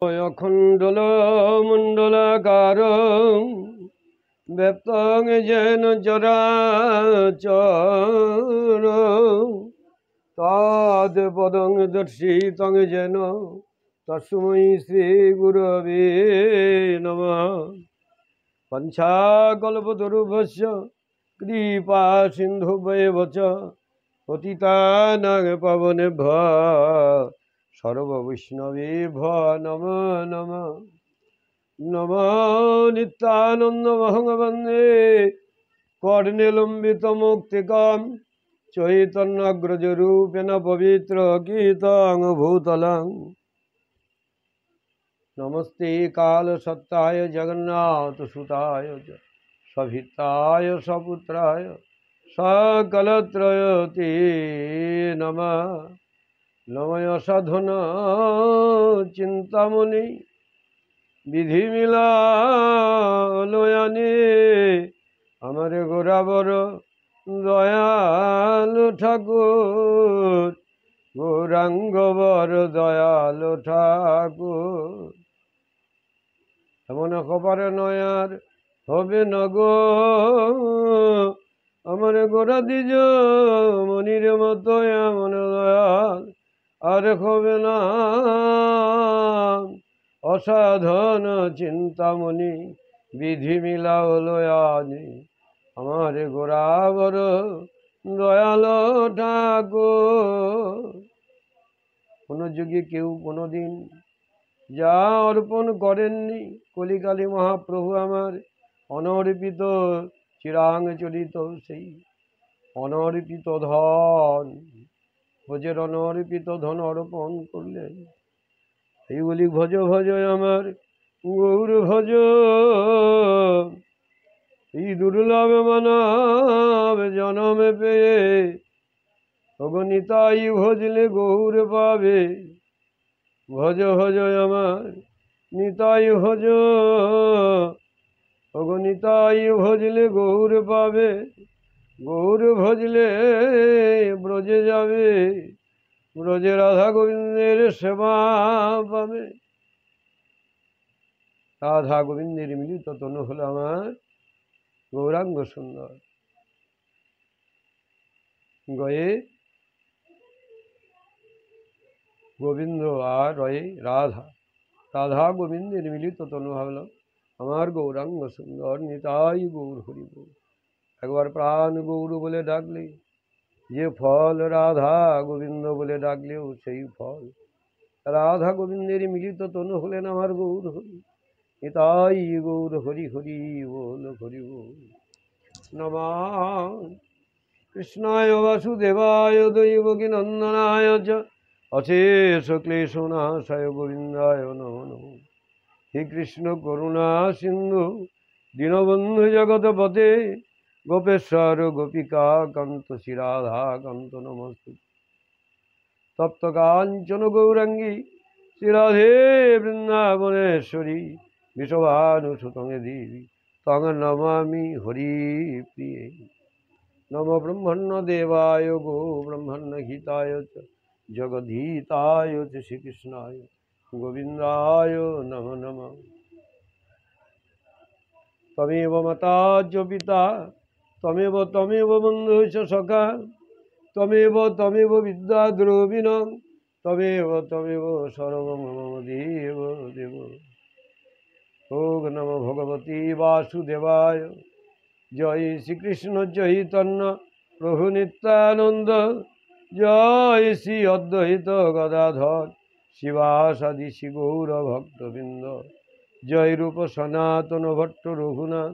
অখণ্ডলমণ্ডলাকারং ব্যপ্তং যেন চরাচরং তৎপদং দর্শিতং যেন তস্मै শ্রীগুরবে নমঃ। পঞ্চাকল্পতরুভ্যশ্চ কৃপা সিন্ধুভ্যেব চ পতিতানাং পাবনেভ্যো সর্ববৈষ্ণবেভ্যো নমো নমঃ। নমো নিত্যানন্দমহং বন্দে কর্ণেলম্বিতমৌক্তিকাম চৈতন্যগ্রজরূপেণ পবিত্র গীতং ভূতলং। নমস্তে কালসত্তায় জগন্নাথসুতায় সভিতায় সপুত্রায় সকলত্রয়তে নমঃ। নময় সাধন চিন্তামণি বিধিমিলয়ানে আমার গোরাবর দয়ালু ঠাকুর, গৌরাঙ্গবর দয়ালু ঠাকুর। এমন খবর নয়ার হবে নগো আমার গোরা দ্বিজ মনির মতো এমন দয়াল আর হবে না। অসাধন চিন্তামণি বিধি মিলালয়ানি আমার গোরাবর দয়াল ঠাকুর। কোনো যুগে কেউ কোনোদিন যা অর্পণ করেননি, কলিকালী মহাপ্রভু আমার অনর্পিত চিরাং চরিত সেই অনর্পিত ধন, ভোজের অনর্পিত ধন অর্পণ করলেন। এইগুলি ভজ ভজ আমার গৌর ভজ। এই দুর্লভ মানব জনমে পেয়ে অগণিতাই ভজলে গৌর পাবে। ভজ ভজ আমার নিতাই ভজ, অগণিতাই ভজলে গৌর পাবে। গৌর ভজলে ব্রজে যাবে, ব্রজে রাধা গোবিন্দের সেবা পাবে। রাধা গোবিন্দের মিলিত তনু হলো আমার গৌরাঙ্গ সুন্দর। গয়ে গোবিন্দ আর রয়ে রাধা, রাধা গোবিন্দের মিলিত তনু হলো আমার গৌরাঙ্গ সুন্দর। নিতাই গৌর হরি গৌর। একবার প্রাণ গৌর বলে ডাকলে যে ফল, রাধা গোবিন্দ বলে ডাকলেও সেই ফল। রাধা গোবিন্দের মিলিত তনু হলেন আমার গৌর হরি। নিতাই গৌর হরি হরি বল হরি বল। নমঃ কৃষ্ণায় বাসুদেবায় দৈবকী নন্দনায় চ অশেষ ক্লেশনাশায় গোবিন্দায় নমো নমঃ। হে কৃষ্ণ করুণা সিন্ধু দীনবন্ধু জগৎপতে গোপেশ্বর গোপিকা কান্ত শ্রীরাধা কান্ত নমস্তে। তপ্ত কাঞ্চন গৌরাঙ্গী শ্রীরাধে বৃন্দাবনেশ্বরী বিশ্বভানুসুতঙ্গে দেবী তং নমামি হরি প্রিয়ে। নম ব্রহ্মণ্য দেবায় গো ব্রহ্মণ্য হিতায় চ জগদ্ধিতায় চ শ্রীকৃষ্ণায় গোবিন্দায় নমো নমঃ। তমেব মাতা চ পিতা তমেব তমেব বন্ধু চ সখা তমেব তমেব বিদ্যা দ্রবিণং তমেব তমেব সর্বং মম দেব দেব। ওম নমো ভগবতে বাসুদেবায়। জয় শ্রীকৃষ্ণ চৈতন্য প্রভু নিত্যানন্দ, জয় শ্রী অদ্বৈত গদাধর শিবাসাদি শ্রী গৌর ভক্তবৃন্দ। জয় রূপ সনাতন ভট্ট রঘুনাথ,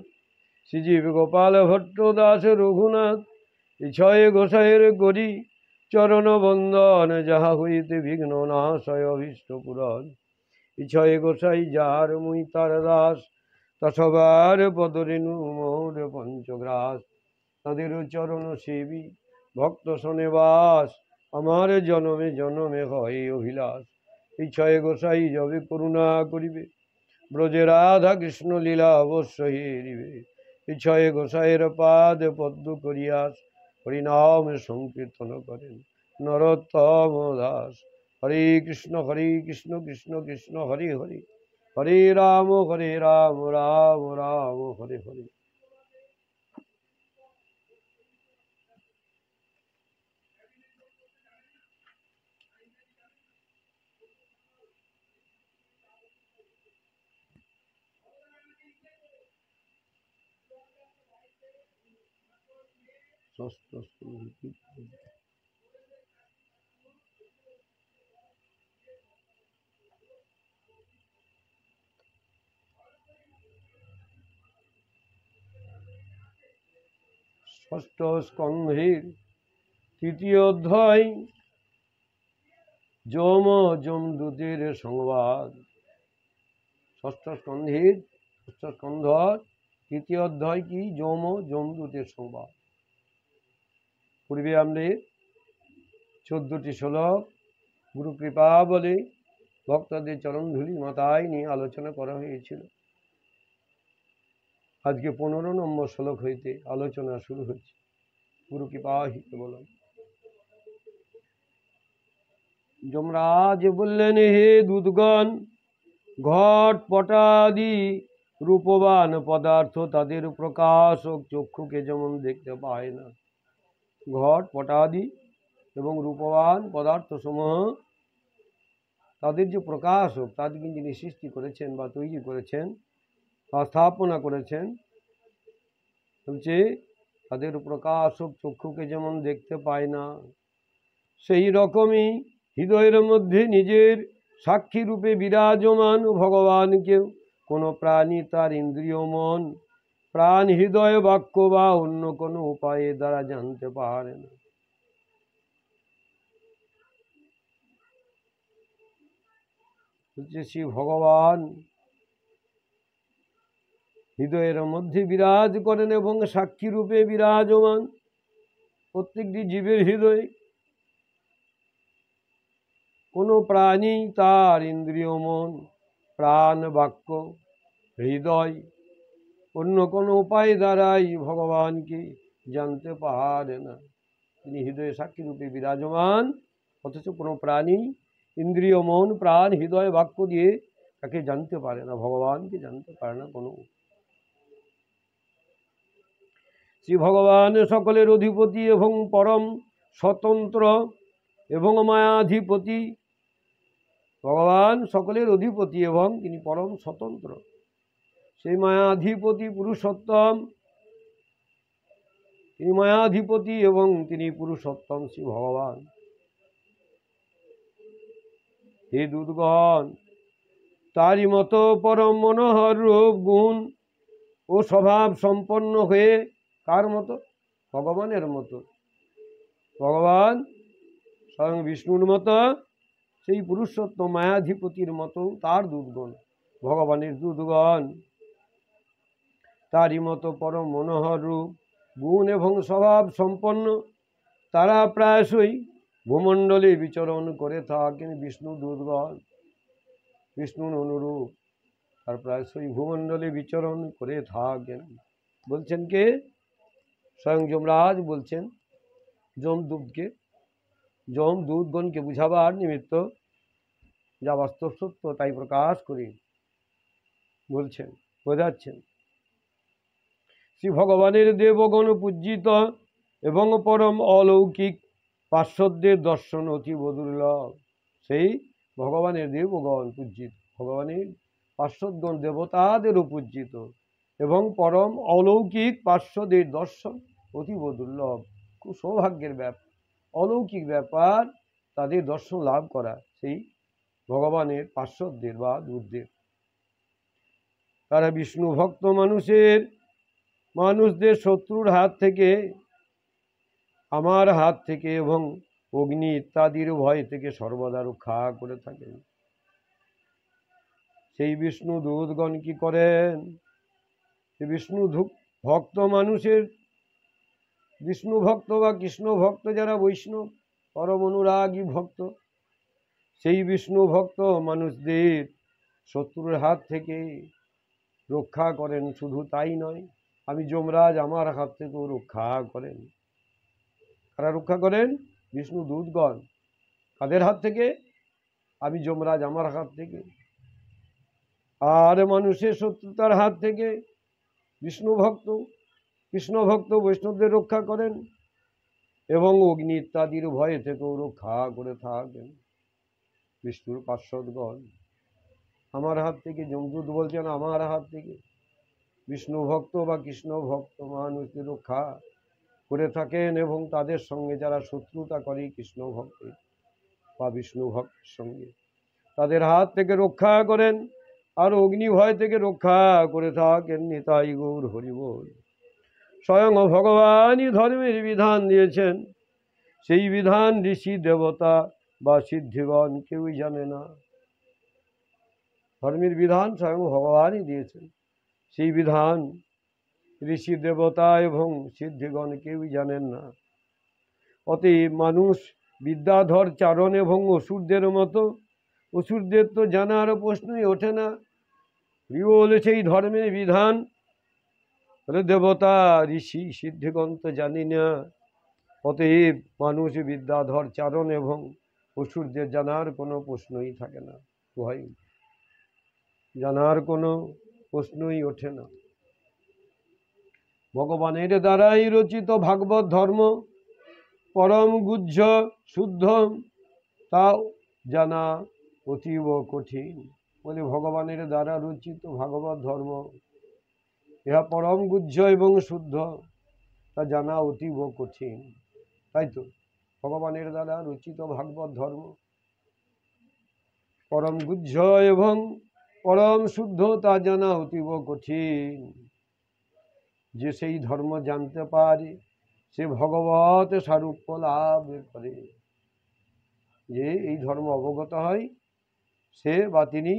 শ্রীজীব গোপাল ভট্ট দাস রঘুনাথ। ইছয় গোসাইয়ের করি চরণ বন্দন, যাহা হইতে বিঘ্ন নাশয় অভীষ্ট পূরণ। ইছয় গোসাই যার মুই তার দাস, তসবার পদরেণু মোর পঞ্চগ্রাস। তাদের চরণ সেবী ভক্ত শোনেবাস, আমার জনমে জনমে হয় অভিলাষ। ইছয় গোসাই যবে করুণা করিবে, ব্রজে রাধা কৃষ্ণ লীলা অবশ্য হেরিবে। ইছয় গোসাইয়ের পাদ পদ্ম করিয়াস, হরিনাম সংকীর্তন করেন নরোত্তম দাস। হরে কৃষ্ণ কৃষ্ণ কৃষ্ণ হরে হরে, হরে রাম রাম রাম হরে হরে। ষষ্ঠ স্কন্ধ ষষ্ঠ স্কন্ধের তৃতীয় অধ্যায় যম যমদূতের সংবাদ। ষষ্ঠ স্কন্ধের তৃতীয় অধ্যায় কি? যম যমদূতের সংবাদ। পূর্বে আমাদের 14টি শ্লোক গুরু কৃপা বলে ভক্তদের চরণধূলি মাথায় নিয়ে আলোচনা করা হয়েছিল। আজকে 15 নম্বর শ্লোক হইতে আলোচনা শুরু হচ্ছে। গুরু কৃপা হিতে বলুন। যমরাজ বললেন, হে দূতগণ, ঘট পটাদি রূপবান পদার্থ তাদের প্রকাশক চক্ষুকে যেমন দেখতে পায় না। ঘট পটাদি এবং রূপবান পদার্থ সমূহ তাদের যে প্রকাশক, তাদেরকে যিনি সৃষ্টি করেছেন বা তৈরি করেছেন বা স্থাপনা করেছেন, বলছে তাদের প্রকাশক চক্ষুকে যেমন দেখতে পায় না, সেই রকমই হৃদয়ের মধ্যে নিজের সাক্ষী রূপে বিরাজমান ভগবানকেও কোনো প্রাণী তার ইন্দ্রিয় মন, প্রাণ, হৃদয়, বাক্য বা অন্য কোনো উপায়ে দ্বারা জানতে পারে না। শ্রী ভগবান হৃদয়ের মধ্যে বিরাজ করেন এবং সাক্ষী রূপে বিরাজমান প্রত্যেকটি জীবের হৃদয়ে। কোনো প্রাণী তার ইন্দ্রিয় মন, প্রাণ, বাক্য, হৃদয় অন্য কোনো উপায় দ্বারাই ভগবানকে জানতে পারে না। তিনি হৃদয়ে সাক্ষী রূপে বিরাজমান, অথচ কোনো প্রাণী ইন্দ্রিয় মন, প্রাণ, হৃদয়, বাক্য দিয়ে তাকে জানতে পারে না, ভগবানকে জানতে পারে না কোনো। শ্রী ভগবান সকলের অধিপতি এবং পরম স্বতন্ত্র এবং মায়াধিপতি। ভগবান সকলের অধিপতি এবং তিনি পরম স্বতন্ত্র। সেই মায়াধিপতি পুরুষোত্তম, তিনি মায়াধিপতি এবং তিনি পুরুষোত্তম শ্রী ভগবান। হে দূতগণ, তারই মতো পরম মনোহর রূপ, গুণ ও স্বভাব সম্পন্ন হয়ে, কার মতো? ভগবানের মতো। ভগবান স্বয়ং বিষ্ণুর মতো, সেই পুরুষোত্তম মায়াধিপতির মতো তার দূতগণ, ভগবানের দূতগণ তারই মতো পরম মনোহর রূপ, গুণ এবং স্বভাব সম্পন্ন। তারা প্রায়শই ভূমণ্ডলে বিচরণ করে থাকেন। বিষ্ণু দূতগণ বিষ্ণুর অনুরূপ, আর প্রায়শই ভূমণ্ডলে বিচরণ করে থাকেন। বলছেন কে? স্বয়ং যমরাজ বলছেন যমদূতকে, যমদূতগণকে বুঝাবার নিমিত্ত যা বাস্তব সত্য তাই প্রকাশ করে বলছেন, বোঝাচ্ছেন। শ্রী ভগবানের দেবগণ পূজিত এবং পরম অলৌকিক পার্শ্বদের দর্শন অতীব দুর্লভ। সেই ভগবানের দেবগণ পূজিত, ভগবানের পার্শ্বদগণ দেবতাদেরও পূজিত এবং পরম অলৌকিক পার্শ্বদের দর্শন অতীব দুর্লভ। খুব সৌভাগ্যের ব্যাপার, অলৌকিক ব্যাপার তাদের দর্শন লাভ করা সেই ভগবানের পার্শ্বদের বা দূতদের। তারা বিষ্ণু ভক্ত মানুষদের শত্রুর হাত থেকে, আমার হাত থেকে এবং অগ্নি ইত্যাদির ভয় থেকে সর্বদা রক্ষা করে থাকেন। সেই বিষ্ণু দূতগণ কি করেন? বিষ্ণু ভক্ত মানুষের, বিষ্ণু ভক্ত বা কৃষ্ণ ভক্ত যারা বৈষ্ণব পরম অনুরাগী ভক্ত, সেই বিষ্ণু ভক্ত মানুষদের শত্রুর হাত থেকে রক্ষা করেন। শুধু তাই নয়, আমি যমরাজ আমার হাত থেকেও রক্ষা করেন। কারা রক্ষা করেন? বিষ্ণু দূতগণ। কাদের হাত থেকে? আমি যমরাজ আমার হাত থেকে, আর মানুষের শত্রুতার হাত থেকে বিষ্ণু ভক্ত কৃষ্ণ ভক্ত বৈষ্ণবদের রক্ষা করেন এবং অগ্নি ইত্যাদির ভয় থেকেও রক্ষা করে থাকেন বিষ্ণুর পার্শ্বদগণ। আমার হাত থেকে, যমদূত বলছেন আমার হাত থেকে বিষ্ণু ভক্ত বা কৃষ্ণ ভক্ত মানুষদের রক্ষা করে থাকেন এবং তাদের সঙ্গে যারা শত্রুতা করে কৃষ্ণ ভক্তের বা বিষ্ণু ভক্তের সঙ্গে, তাদের হাত থেকে রক্ষা করেন আর অগ্নি ভয় থেকে রক্ষা করে থাকেন। নিতাই গৌর হরি বল। স্বয়ং ভগবানই ধর্মের বিধান দিয়েছেন, সেই বিধান ঋষি দেবতা বা সিদ্ধিগণ কেউই জানে না। ধর্মের বিধান স্বয়ং ভগবানই দিয়েছেন, সেই বিধান ঋষি দেবতা এবং সিদ্ধিগণ কেউই জানেন না। অতএব মানুষ বিদ্যাধর চারণ এবং অসুরদের মতো, অসুরদের তো জানার প্রশ্নই ওঠে না। প্রিয় বলে সেই ধর্মের বিধান দেবতা ঋষি সিদ্ধিগণ তো জানি না। অতএব মানুষ বিদ্যাধর চারণ এবং অসুরদের জানার কোনো প্রশ্নই থাকে না, ভয় জানার কোনো প্রশ্নই ওঠে না। ভগবানের দ্বারাই রচিত ভাগবত ধর্ম পরম গুহ্য শুদ্ধ, তা জানা অতীব কঠিন। বলে ভগবানের দ্বারা রচিত ভাগবত ধর্ম ইহা পরম গুহ্য এবং শুদ্ধ, তা জানা অতীব কঠিন। তাই তো ভগবানের দ্বারা রচিত ভাগবত ধর্ম পরম গুহ্য এবং পরম শুদ্ধ, তা জানা অতীব কঠিন। যে সেই ধর্ম জানতে পারে সে ভগবত সারূপ্য লাভ করে। যে এই ধর্ম অবগত হয় সে বা তিনি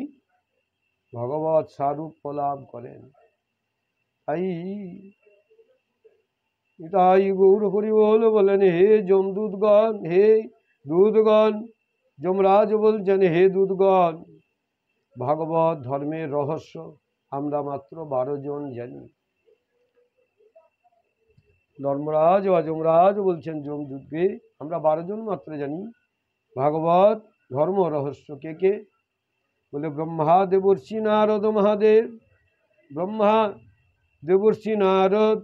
ভগবত সারূপ্য লাভ করেন। তাই গৌর হরি বল বলেন, হে যমদূতগণ, হে দূতগণ, যমরাজ বলছেন হে দূতগণ, ভাগবত ধর্মের রহস্য আমরা মাত্র 12 জন জানি। ধর্মরাজ বা যমরাজ বলছেন যমদূতকে আমরা 12 জন মাত্র জানি ভাগবত ধর্ম রহস্য। কে কে? বলে ব্রহ্মা দেবর্ষি নারদ মহাদেব, ব্রহ্মা দেবর্ষি নারদ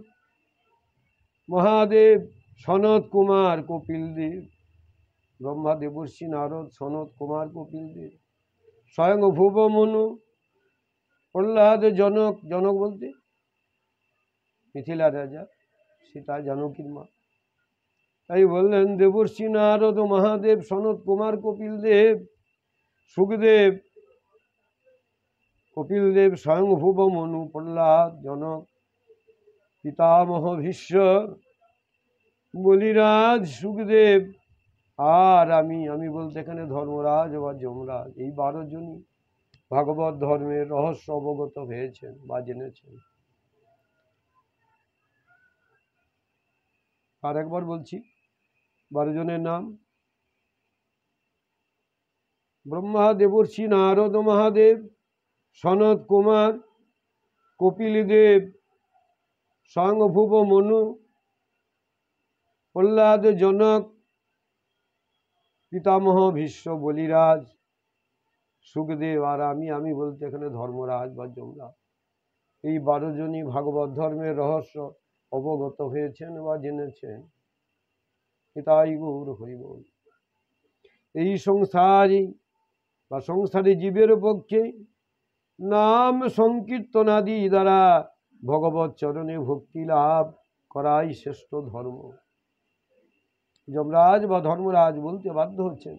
মহাদেব, সনত কুমার কপিল দেব। ব্রহ্মা দেবর্ষি নারদ সনত কুমার কপিল দেব, স্বয়ং ভুব মনু প্রহ্লাদ জনক। জনক বলতে মিথিলা রাজা সীতা জানকীর মা। তাই বললেন দেবর্ষি নারদ মহাদেব, সনত কুমার কপিল দেব, সুখদেব কপিল দেব, স্বয়ং ভুব মনু প্রহ্লাদ জনক, পিতামহ ভীষ্ম, বলিরাজ, সুখদেব আর আমি বলতে এখানে ধর্মরাজ বা যমরাজ, এই 12 জনই ভাগবত ধর্মের রহস্য অবগত হয়েছেন বা জেনেছেন। আর একবার বলছি 12 জনের নাম। ব্রহ্মা দেবর্ষি নারদ মহাদেব, সনত কুমার কপিল দেব, স্বয়ং ভুব মনু প্রহ্লাদ জনক, পিতামহ ভীষ্ম, বলিরাজ, সুখদেব আর আমি বলতে এখানে ধর্মরাজ বা যমরাজ, এই 12 জনই ভাগবত ধর্মের রহস্য অবগত হয়েছেন বা জেনেছেন। তাই গৌর হরি বল। এই সংসারী বা সংসারী জীবের পক্ষে নাম সংকীর্তনাদি দ্বারা ভগবত চরণে ভক্তি লাভ করাই শ্রেষ্ঠ ধর্ম। যমরাজ বা ধর্মরাজ বলতে বাধ্য হচ্ছেন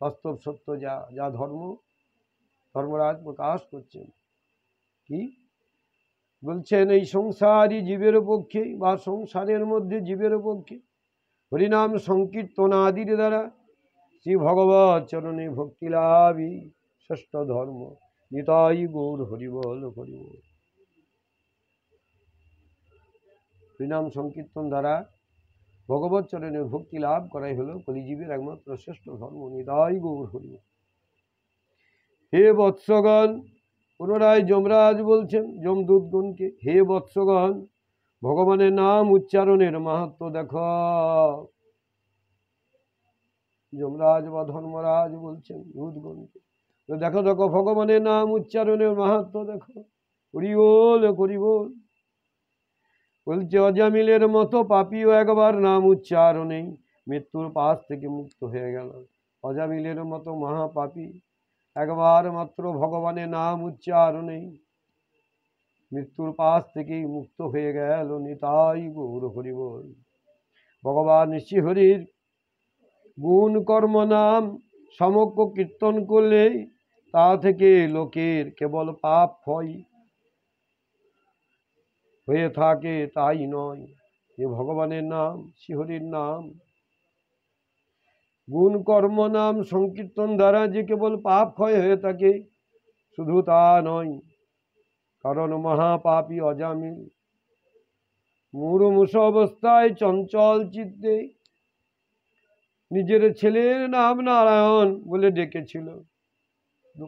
বাস্তব সত্য যা ধর্ম ধর্মরাজ প্রকাশ করছেন। কি বলছেন? এই সংসারী জীবের পক্ষে বা সংসারের মধ্যে জীবের পক্ষে হরিনাম সংকীর্তনাদির দ্বারা শ্রী ভগবত চরণে ভক্তি লাভই শ্রেষ্ঠ ধর্ম। নিতাই গৌর হরিবল হরিবল। হরিনাম সংকীর্তন দ্বারা ভগবত চরণে ভক্তি লাভ করাই হলো কলিজীবের একমাত্র শ্রেষ্ঠ ধর্ম। নিতাই গৌর হরিবল। হে বৎসগণ, পুনরায় যমরাজ বলছেন যমদূতগণকে, হে বৎসগণ, ভগবানের নাম উচ্চারণের মাহাত্ম্য দেখো। যমরাজ বা ধর্মরাজ বলছেন দূতগণকে, দেখো দেখো ভগবানের নাম উচ্চারণের মাহাত্ম্য দেখো, করি বল করি বল। বলছে অজামিলের মতো পাপীও একবার নাম উচ্চারণেই মৃত্যুর পাশ থেকে মুক্ত হয়ে গেল। অজামিলের মতো মহাপাপী একবার মাত্র ভগবানের নাম উচ্চারণেই মৃত্যুর পাশ থেকেই মুক্ত হয়ে গেল। নিতাই গৌর হরি বল। ভগবান শ্রীহরির গুণ কর্ম নাম সমগ্র কীর্তন করলে তা থেকে লোকের কেবল পাপ ক্ষয় হয়ে থাকে তাই নয়, যে ভগবানের নাম শ্রীহরির নাম গুণ কর্ম নাম সংকীর্তন দ্বারা যে কেবল পাপ ক্ষয় হয়ে থাকে শুধু তা নয়, কারণ মহাপাপী অজামিল মুমূর্ষু অবস্থায় চঞ্চল চিত্তে নিজের ছেলের নাম নারায়ণ বলে ডেকেছিল।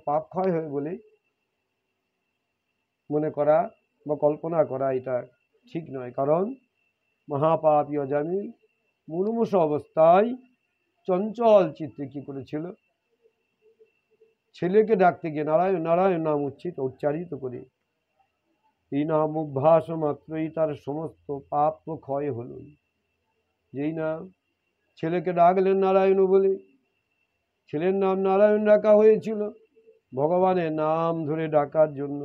পাপ ক্ষয় হয় বলে মনে করা বা কল্পনা করা এটা ঠিক নয়, কারণ মহাপাপী অজামিল মুমূর্ষু অবস্থায় চঞ্চল চিত্তে কি করেছিল, ছেলেকে ডাকতে গিয়ে নারায়ণ নারায়ণ নাম উচ্চারিত করে এই নাম অভ্যাস মাত্রই তার সমস্ত পাপ ক্ষয় হল। যেই না ছেলেকে ডাকলেন নারায়ণ বলে, ছেলের নাম নারায়ণ ডাকা হয়েছিল, ভগবানের নাম ধরে ডাকার জন্য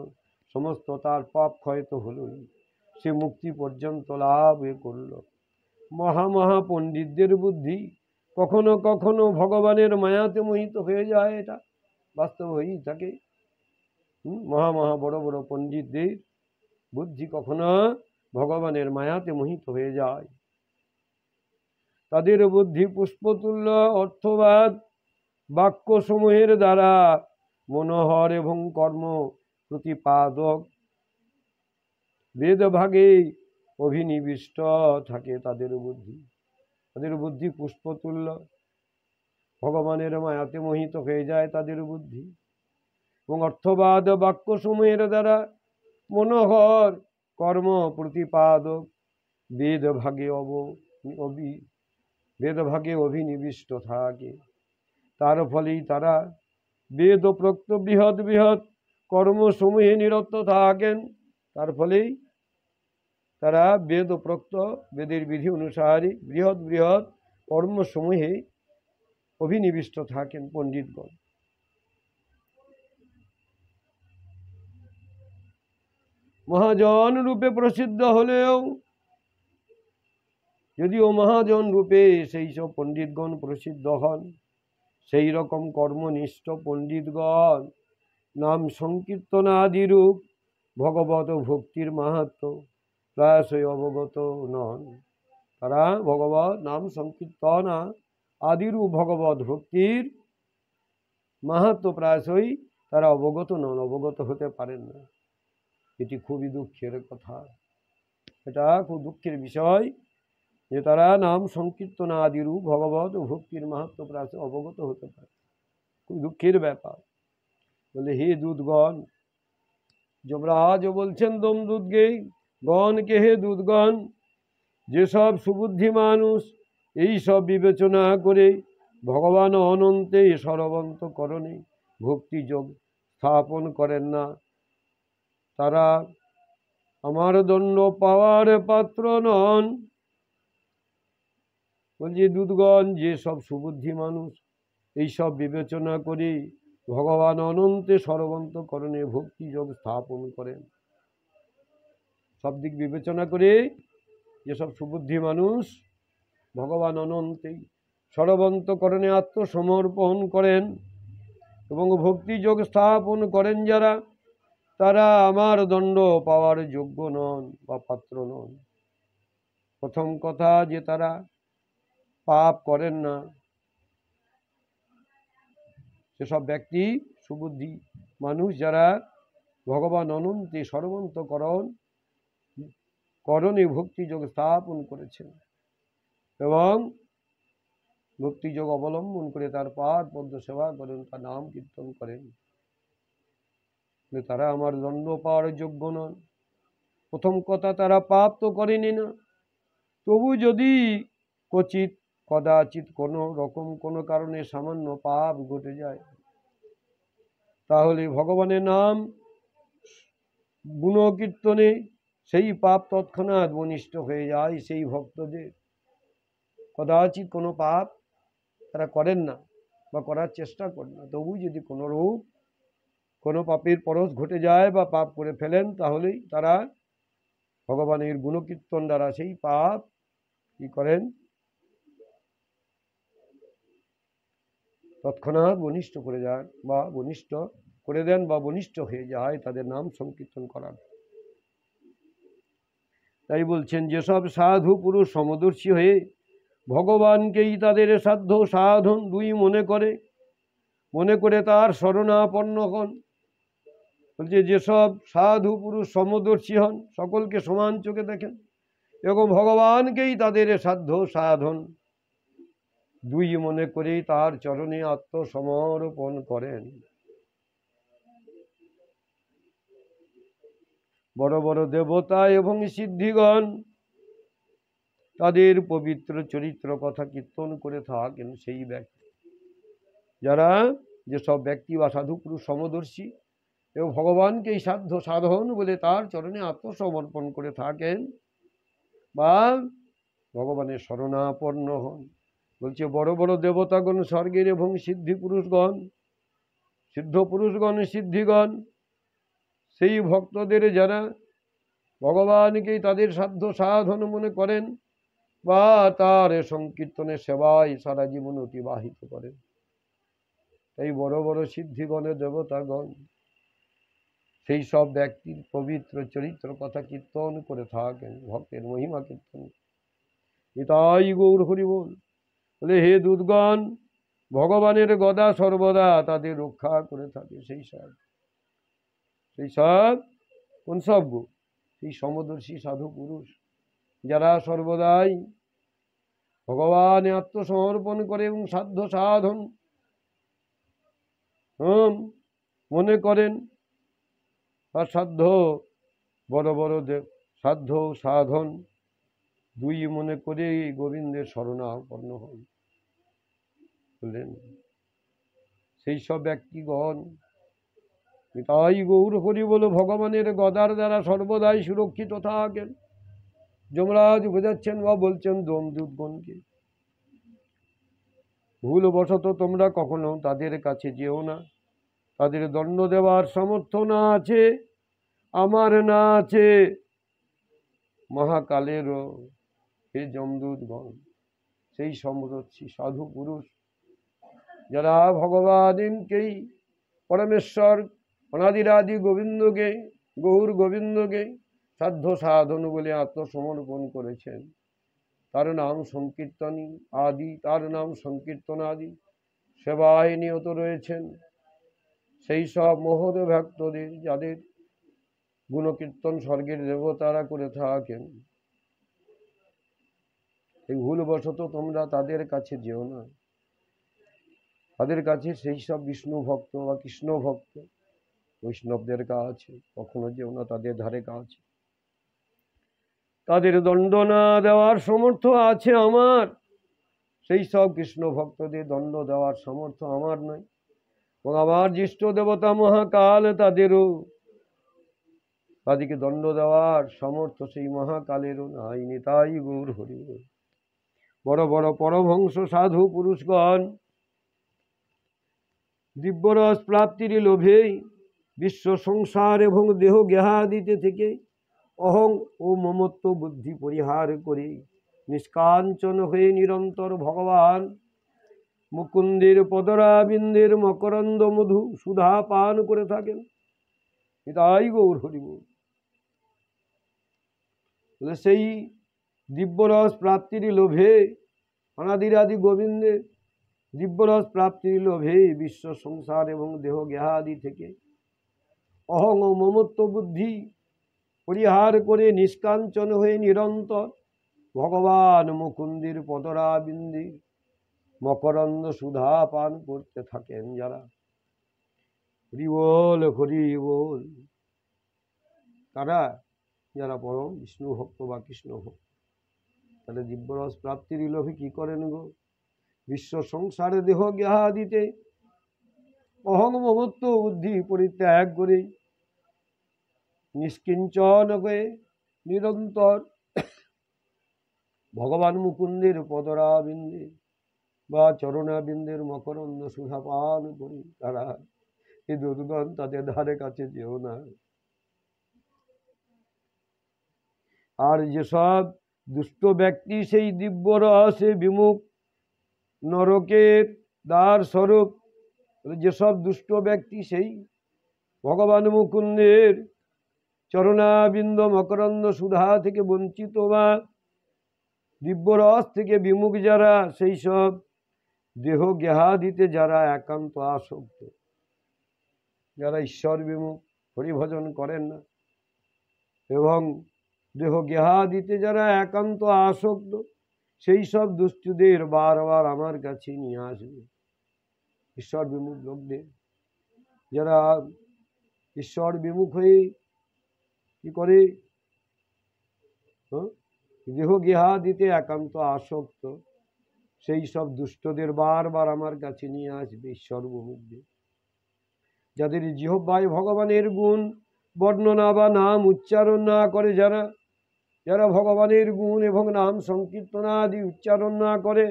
সমস্ত তার পাপ ক্ষয় তো হলই, সে মুক্তি পর্যন্ত লাভ করল। মহা পণ্ডিতদের বুদ্ধি কখনো কখনো ভগবানের মায়াতে মোহিত হয়ে যায়, এটা বাস্তব হয়েই থাকে। মহা বড় বড় পণ্ডিতদের বুদ্ধি কখনো ভগবানের মায়াতে মোহিত হয়ে যায়। তাদের বুদ্ধি পুষ্পতুল্য অর্থবাদ বাক্য সমূহের দ্বারা মনোহর এবং কর্ম প্রতিপাদক বেদভাগে অভিনিবিষ্ট থাকে। তাদের বুদ্ধি পুষ্পতুল্য, ভগবানের মায়াতে মোহিত হয়ে যায় তাদের বুদ্ধি, এবং অর্থবাদ বাক্য সমূহের দ্বারা মনোহর কর্ম প্রতিপাদক বেদভাগে অভিনিবিষ্ট থাকে। তার ফলেই তারা বেদপ্রোক্ত বৃহৎ বৃহৎ কর্মসমূহে নিরত থাকেন। তার ফলেই তারা বেদপ্রোক্ত বেদের বিধি অনুসারে বৃহৎ বৃহৎ কর্মসমূহে অভিনিবিষ্ট থাকেন পণ্ডিতগণ। মহাজন রূপে প্রসিদ্ধ হলেও, যদিও মহাজন রূপে সেই সব পণ্ডিতগণ প্রসিদ্ধ হন, সেই রকম কর্মনিষ্ঠ পণ্ডিতগণ নাম সংকীর্তন আদি রূপ ভগবত ভক্তির মাহাত্ম্য প্রায়শই অবগত নন। তারা ভগবত নাম সংকীর্তন আদিরূপ ভগবত ভক্তির মাহাত্ম্য প্রায়শই তারা অবগত নন, অবগত হতে পারেন না। এটি খুবই দুঃখের কথা, এটা খুব দুঃখের বিষয় যে তারা নাম সংকীর্তন আদিরূপ ভগবত ভক্তির মাহাত্ম্য প্রায়শই অবগত হতে পারে। খুব দুঃখের ব্যাপার। বলে হে দূতগণ, যমরাজ বলছেন দমদূতকে গণকে, হে দূতগণ, যেসব সুবুদ্ধি মানুষ এই সব বিবেচনা করে ভগবান অনন্তে সরবন্তকরণে ভক্তিযোগ স্থাপন করেন না, তারা আমার দণ্ড পাওয়ার পাত্র নন। বলছে দূতগণ, যেসব সুবুদ্ধি মানুষ এইসব বিবেচনা করে ভগবান অনন্তে সরবন্তকরণে ভক্তিযোগ স্থাপন করেন, সব দিক বিবেচনা করে যেসব সুবুদ্ধি মানুষ ভগবান অনন্তেই সরবন্তকরণে আত্মসমর্পণ করেন এবং ভক্তিযোগ স্থাপন করেন যারা, তারা আমার দণ্ড পাওয়ার যোগ্য নন বা পাত্র নন। প্রথম কথা, যে তারা পাপ করেন না, সেসব ব্যক্তি সুবুদ্ধি মানুষ যারা ভগবান অনন্তে সরবন্তকরণে ভক্তিযোগ স্থাপন করেছেন এবং ভক্তিযোগ অবলম্বন করে তার পাদ পদ্ম সেবা করেন, তার নাম কীর্তন করেন, তারা আমার দণ্ড পাওয়ার যোগ্য নন। প্রথম কথা, তারা পাপ তো করেনি না, তবু যদি কচিত কদাচিৎ কোনো রকম কোনো কারণে সামান্য পাপ ঘটে যায়, তাহলে ভগবানের নাম গুণকীর্তনে সেই পাপ তৎক্ষণাৎ বনিষ্ঠ হয়ে যায়। সেই ভক্তদের কদাচিৎ কোনো পাপ তারা করেন না বা করার চেষ্টা করেন না, তবু যদি কোনো পাপের পরশ ঘটে যায় বা পাপ করে ফেলেন, তাহলেই তারা ভগবানের গুণকীর্তন দ্বারা সেই পাপ কি করেন, তৎক্ষণাৎ বনিষ্ঠ করে যান বা বনিষ্ঠ করে দেন বা বনিষ্ঠ হয়ে যায় তাদের নাম সংকীর্তন করার। তাই বলছেন, যেসব সাধু পুরুষ সমদর্শী হয়ে ভগবানকেই তাদের সাধ্য সাধন দুই মনে করে তার শরণাপন্ন হন। বলছে যেসব সাধু পুরুষ সমদর্শী হন, সকলকে সমান চোখে দেখেন এবং ভগবানকেই তাদের সাধ্য সাধন দুই মনে করেই তার চরণে আত্মসমর্পণ করেন। বড় বড় দেবতা এবং সিদ্ধিগণ তাদের পবিত্র চরিত্র কথা কীর্তন করে থাকেন। সেই ব্যক্তি যারা, যেসব ব্যক্তি বা সাধু পুরুষ সমদর্শী এবং ভগবানকে এই সাধ্য সাধন বলে তার চরণে আত্মসমর্পণ করে থাকেন বা ভগবানের শরণাপন্ন হন। বলছে বড় বড় দেবতাগণ, স্বর্গের এবং সিদ্ধ পুরুষগণ সিদ্ধিগণ সেই ভক্তদের যারা ভগবানকেই তাদের সাধ্য সাধন মনে করেন বা তার সংকীর্তনের সেবায় সারা জীবন অতিবাহিত করেন, এই বড় বড় সিদ্ধিগণের দেবতাগণ সেই সব ব্যক্তির পবিত্র চরিত্র কথা কীর্তন করে থাকেন, ভক্তের মহিমা কীর্তন। নিতাই গৌর হরি বল। বলে হে দূতগণ, ভগবানের গদা সর্বদা তাদের রক্ষা করে থাকে। সেই সব কোন সব গো? সেই সমদর্শী সাধু পুরুষ যারা সর্বদাই ভগবানে আত্মসমর্পণ করে এবং সাধ্য সাধন মনে করেন, আর সাধ্য বড় বড় সাধ্য সাধন দুই মনে করে গোবিন্দের শরণাপন্ন হন। বললেন সেই সব ব্যক্তিগণ তাই গৌর হরি বল ভগবানের গদার দ্বারা সর্বদাই সুরক্ষিত থাকেন। যমরাজ বোঝাচ্ছেন বা বলছেন যমদূতগণকে, ভুলবশত তোমরা কখনো তাদের কাছে যেও না, তাদের দণ্ড দেওয়ার সামর্থ্য না আছে আমার, না আছে মহাকালেরও। হে যমদূতগণ, সেই সমদর্শী সাধু পুরুষ যারা ভগবানকেই পরমেশ্বর অনাদিরাদি গোবিন্দকে, গৌর গোবিন্দকে সাধ্য সাধন বলে আত্মসমর্পণ করেছেন, তার নাম সংকীর্তনী আদি, তার নাম সংকীর্তন আদি সেবায় নিয়ত রয়েছেন, সেই সব মহৎ ভক্তদের যাদের গুণকীর্তন স্বর্গের দেবতারা করে থাকেন, এই ভুলবশত তোমরা তাদের কাছে যেও না। তাদের কাছে সেই সব বিষ্ণু ভক্ত বা কৃষ্ণ ভক্ত বৈষ্ণবদের কাছে কখনো যেও না, তাদের ধারে কাছে। তাদের দণ্ড না দেওয়ার সামর্থ্য আছে আমার, সেই সব কৃষ্ণ ভক্তদের দণ্ড দেওয়ার সামর্থ্য আমার নয়, এবং আমার জ্যেষ্ঠ দেবতা মহাকাল তাদেরকে দণ্ড দেওয়ার সামর্থ্য সেই মহাকালেরও নাই। নিতাই গৌর হরি বল। বড় বড় পরমহংস সাধু পুরুষগণ দিব্যরস প্রাপ্তির লোভে বিশ্ব সংসার এবং দেহ গেহাদিতে থেকে অহং ও মমত্ব বুদ্ধি পরিহার করে নিষ্কাঞ্চন হয়ে নিরন্তর ভগবান মুকুন্দের পদরাবিন্দের মকরন্দ মধু সুধা পান করে থাকেন। তাই গৌর হরি বল। সেই দিব্যরস প্রাপ্তির লোভে অনাদিরাদি গোবিন্দের দিব্যরস প্রাপ্তির লোভে বিশ্ব সংসার এবং দেহ গেহাদি থেকে অহং ও মমত্ব বুদ্ধি পরিহার করে নিষ্কাঞ্চন হয়ে নিরন্তর ভগবান মুকুন্দের পদরাবিন্দি মকরন্দ সুধা পান করতে থাকেন যারা। হরি বল হরি বল। তারা যারা পরম বিষ্ণু ভক্ত বা কৃষ্ণ ভক্ত, তাহলে দিব্যরস প্রাপ্তির লোভে কি করেন গো? বিশ্ব সংসারে দেহ জ্ঞাহা দিতে অহং মমত্ব বুদ্ধি পরিত্যাগ করে নিষ্কিঞ্চন হয়ে নিরন্তর ভগবান মুকুন্দের পদরাবিন্দে বা চরণাবিন্দের মকরন্দ সুধা পান করি তারা এই দুর্গণ তাদের ধারে কাছে যেও না। আর যেসব দুষ্ট ব্যক্তি সেই দিব্য রসে বিমুখ নরকের দ্বার স্বরূপ, যেসব দুষ্ট ব্যক্তি সেই ভগবান মুকুন্দের চরণাবিন্দ মকরন্দ সুধা থেকে বঞ্চিত বা দিব্য রস থেকে বিমুখ যারা, সেই সব দেহ জ্ঞাহাদিতে যারা একান্ত আসক্ত, যারা ঈশ্বর বিমুখ হরিভজন করেন না এবং দেহ জ্ঞাহাদিতে যারা একান্ত আসক্ত, সেই সব দুষ্টুদের বারবার আমার কাছে নিয়ে আসবে। ঈশ্বর বিমুখ লোকদের, যারা ঈশ্বর বিমুখ হয়ে কি করে, দেহ জ্ঞাহাদিতে একান্ত আসক্ত, সেই সব দুষ্টদের বারবার আমার কাছে নিয়ে আসবে ঈশ্বর বিমুখদের। যাদের জিহ্বায় ভগবানের গুণ বর্ণনা বা নাম উচ্চারণ না করে, যারা যারা ভগবানের গুণ এবং নাম সংকীর্তনাদি উচ্চারণ না করে,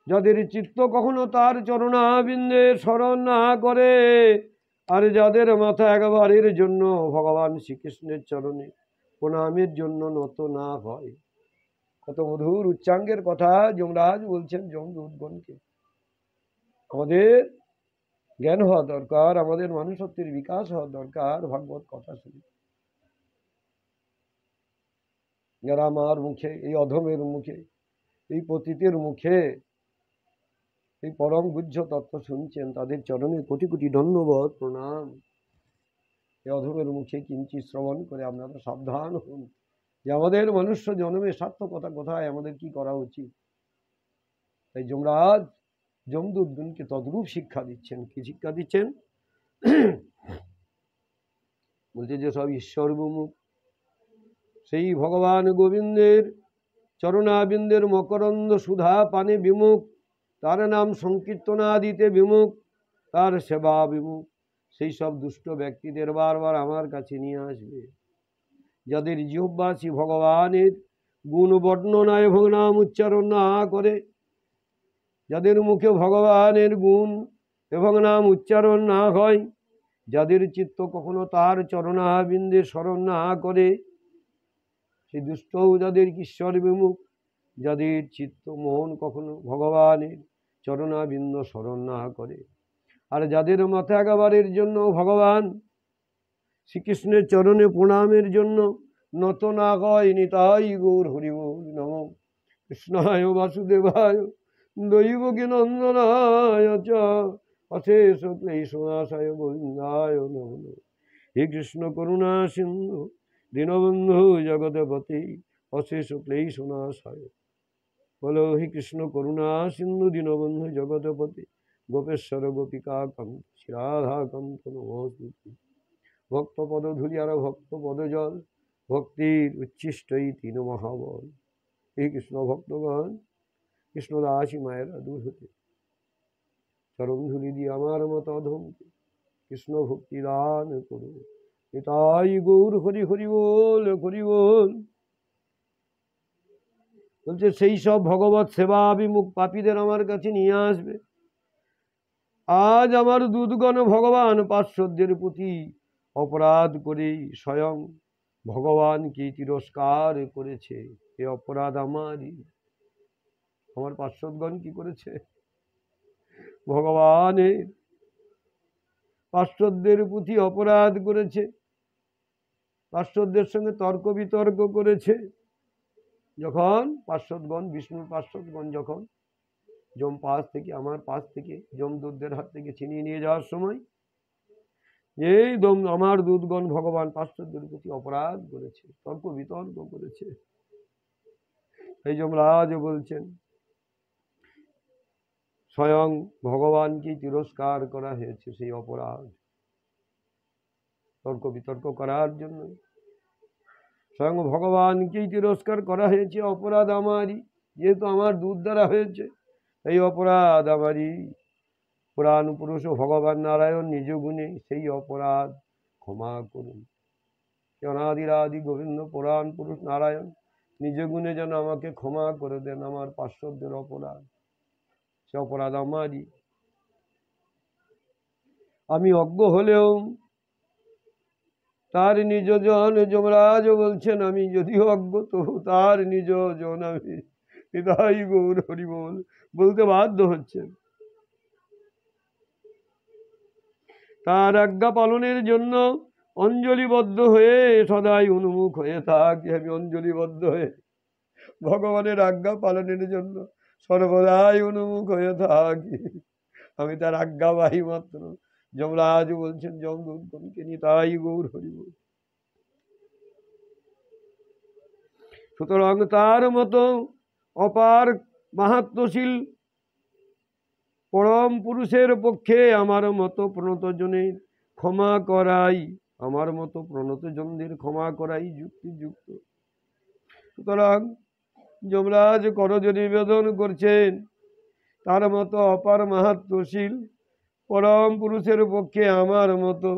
যাদের চিত্ত কখনো তার চরণাবিন্দে স্মরণ না করে, আর যাদের মাথা একবারের জন্য ভগবান শ্রীকৃষ্ণের চরণে প্রণামের জন্য নত না হয়। কত মধুর উচ্চাঙ্গের কথা যমরাজ বলছেন যমদূতগণকে। আমাদের জ্ঞান হওয়া দরকার, আমাদের মানুষত্বের বিকাশ হওয়া দরকার ভাগবত কথা শুনে। যারা আমার মুখে, এই অধমের মুখে, এই পতিতের মুখে এই পরম বুদ্ধ তত্ত্ব শুনছেন, তাদের চরণে কোটি কোটি ধন্যবাদ প্রণাম। এই অধমের মুখে কিঞ্চিৎ শ্রবণ করে আপনারা সাবধান হন যে আমাদের মনুষ্য জন্মে সার্থকতা কোথায়, আমাদের কি করা উচিত। তাই যমরাজ যমদূতগণকে তদ্রূপ শিক্ষা দিচ্ছেন। কি শিক্ষা দিচ্ছেন? বলছে যে সব ঈশ্বর বিমুখ, সেই ভগবান গোবিন্দের চরণাবিন্দের মকরন্দ সুধা পানে বিমুখ, তার নাম সংকীর্তনাদিতে বিমুখ, তার সেবা বিমুখ, সেই সব দুষ্ট ব্যক্তিদের বারবার আমার কাছে নিয়ে আসবে। যাদের জিহ্বাসী ভগবানের গুণ বর্ণনা এবং নাম উচ্চারণ না করে, যাদের মুখে ভগবানের গুণ এবং নাম উচ্চারণ না হয়, যাদের চিত্ত কখনো তার চরণাবিন্দে স্মরণ না করে, সেই দুষ্ট যাদের ঈশ্বর বিমুখ, যাদের চিত্ত মন কখনো ভগবানের চরণাবিন্দ স্মরণ না করে, আর যাদের মাথা একেবারের জন্য ভগবান শ্রীকৃষ্ণের চরণে প্রণামের জন্য নত না হয়। নিতাই গৌর হরি বল। নমঃ কৃষ্ণায় বাসুদেবায় দৈবকী নন্দনায় চ অশেষ ক্লেশনাশায় গোবিন্দায় নমঃ। হে কৃষ্ণ করুণা সিন্ধু দীনবন্ধু জগৎপতি অশেষ ক্লেশনাশায়। বলো হে কৃষ্ণ করুণা সিন্ধু দীনবন্ধু জগৎপতি গোপেশ্বর গোপিকা কান্ত শ্রীরাধা কান্ত নমস্তুতে। ভক্তপদ ধূলি আর ভক্তপদ জল ভক্তির উচ্ছিষ্টই তিন মহাবল। হে কৃষ্ণ ভক্তগণ, কৃষ্ণদাসী মায়েরা দূর হতে চরণ ধুলি দিয়ে আমার মত অধমকে কৃষ্ণ ভক্তি দান করুন। নিতাই গৌর হরি হরি বল হরি বল। বলছে সেই সব ভগবত সেবা বিমুখ পাপীদের আমার কাছে নিয়ে আসবে। আজ আমার দূতগণ ভগবান পার্শ্বদের প্রতি অপরাধ করে স্বয়ং ভগবানকে তিরস্কার করেছে। এ অপরাধ আমারই। আমার পার্শ্বদগণ কি করেছে? ভগবানের পার্শ্বদের প্রতি অপরাধ করেছে, পার্শ্বদের সঙ্গে তর্ক বিতর্ক করেছে। যখন পার্শ্বদগণ, বিষ্ণুর পার্শ্বদগণ যখন যম পাশ থেকে, আমার পাশ থেকে যমদূতদের হাত থেকে ছিনিয়ে নিয়ে যাওয়ার সময় এই আমার দূতগণ ভগবান পার্শ্বদের প্রতি অপরাধ করেছে, তর্ক বিতর্ক করেছে। এই যমরাজ বলছেন স্বয়ং ভগবানকে তিরস্কার করা হয়েছে। সেই অপরাধ তর্ক বিতর্ক করার জন্য স্বয়ং ভগবানকেই তিরস্কার করা হয়েছে। অপরাধ আমারই, যেহেতু আমার দুধ দ্বারা হয়েছে, এই অপরাধ আমারই। পুরাণ পুরুষ ভগবান নারায়ণ নিজ গুণে সেই অপরাধ ক্ষমা করুন। অনাদিরাদি গোবিন্দ পুরাণ পুরুষ নারায়ণ নিজ গুণে যেন আমাকে ক্ষমা করে দেন আমার পার্শ্বদের অপরাধ। সে অপরাধ আমারই। আমি অজ্ঞ হলেও তার নিজ জন, যমরাজ বলছেন আমি যদিও অজ্ঞ তবু তার নিজ জন আমি হৃদয় গৌর হরি বল বলতে বাধ্য হচ্ছেন। তার আজ্ঞা পালনের জন্য অঞ্জলিবদ্ধ হয়ে সদাই উন্মুখ হয়ে থাকি। আমি অঞ্জলিবদ্ধ হয়ে ভগবানের আজ্ঞা পালনের জন্য সর্বদাই উন্মুখ হয়ে থাকি। আমি তার আজ্ঞাবাহী মাত্র। যমরাজ বলছেন যমদূতগণকে নিতাই গৌর হরি বল। সুতরাং তার মতো অপার মাহাত্ম্যশীল পরম পুরুষের পক্ষে আমার মতো প্রণত জনের ক্ষমা করাই, আমার মতো প্রণত জনদের ক্ষমা করাই যুক্তিযুক্ত। সুতরাং যমরাজ করজোড়ে নিবেদন করছেন, তার মতো অপার মাহাত্ম্যশীল পরম পুরুষের পক্ষে আমার মতো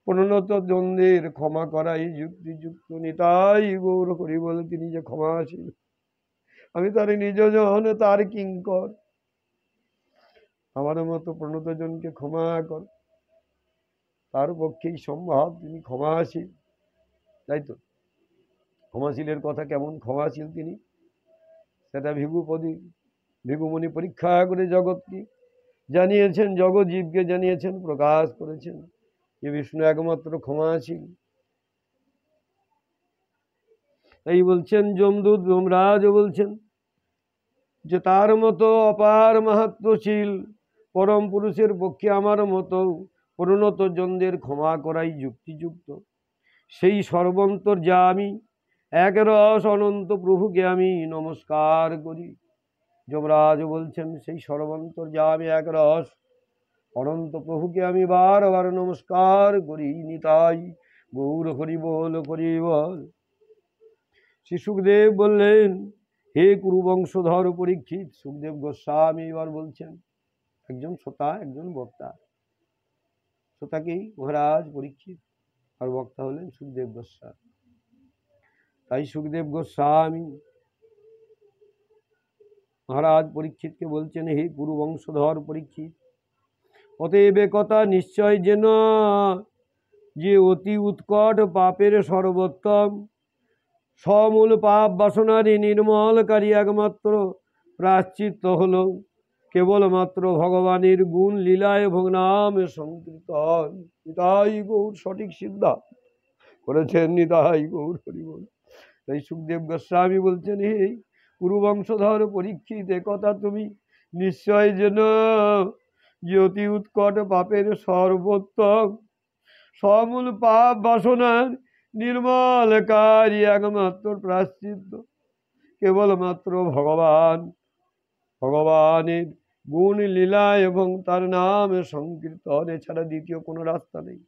প্রণত জনদের ক্ষমা করাই যুক্তিযুক্ত। নিতাই গৌর হরি বল। তিনি যে ক্ষমাশীল, আমি তার নিজ জন, তার কিঙ্কর। আমার মতো প্রণত জনকে ক্ষমা কর, তার পক্ষেই সম্ভব। তিনি ক্ষমাশীল, তাই তো? ক্ষমাশীলের কথা কেমন ক্ষমাশীল তিনি, সেটা ভিগুমণি পরীক্ষা করে জগৎকে জানিয়েছেন, জগৎ জীবকে জানিয়েছেন, প্রকাশ করেছেন যে বিষ্ণু একমাত্র ক্ষমাশীল। এই বলছেন যমদূত যমরাজ বলছেন যে তার মতো অপার মাহাত্ম্যশীল পরম পুরুষের পক্ষে আমার মতো প্রণত জনদের ক্ষমা করাই যুক্তিযুক্ত। সেই সর্বন্তর যা আমি এক রস অনন্ত প্রভুকে আমি নমস্কার করি। যমরাজ বলছেন সেই সর্বন্তর যা আমি এক রস অনন্ত প্রভুকে আমি বারবার নমস্কার করি। নিতাই গৌর হরি বল হরি বল। শ্রী সুখদেব বললেন, হে কুরুবংশধর পরীক্ষিত। সুখদেব গোস্বামী এবার বলছেন, একজন শ্রোতা একজন বক্তা। শ্রোতাকেই মহারাজ পরীক্ষিত, আর বক্তা হলেন সুখদেব গোস্বামী। তাই সুখদেব গোস্বামী মহারাজ পরীক্ষিতকে বলছেন, হে কুরুবংশধর পরীক্ষিত, অতএব কথা নিশ্চয় যেন যে অতি উৎকট পাপের সর্বোত্তম সমূল পাপ বাসনারই নির্মলকারী একমাত্র প্রায়শ্চিত্ত হল কেবলমাত্র ভগবানের গুণ লীলা এবং নাম সংকীর্তন। নিতাই গৌর সঠিক সিদ্ধান্ত করেছেন। নিতাই গৌর হরি বল। তাই সুখদেব গোস্বামী বলছেন, হে কুরুবংশধর পরীক্ষিত, কথা তুমি নিশ্চয় যেন যে অতি উৎকট পাপের সর্বোত্তম সমূল পাপ বাসনার নির্মলকারী একমাত্র প্রায়শ্চিত্ত কেবলমাত্র ভগবানের গুণ লীলা এবং তার নাম সংকীর্তন, এছাড়া দ্বিতীয় কোনো রাস্তা নেই।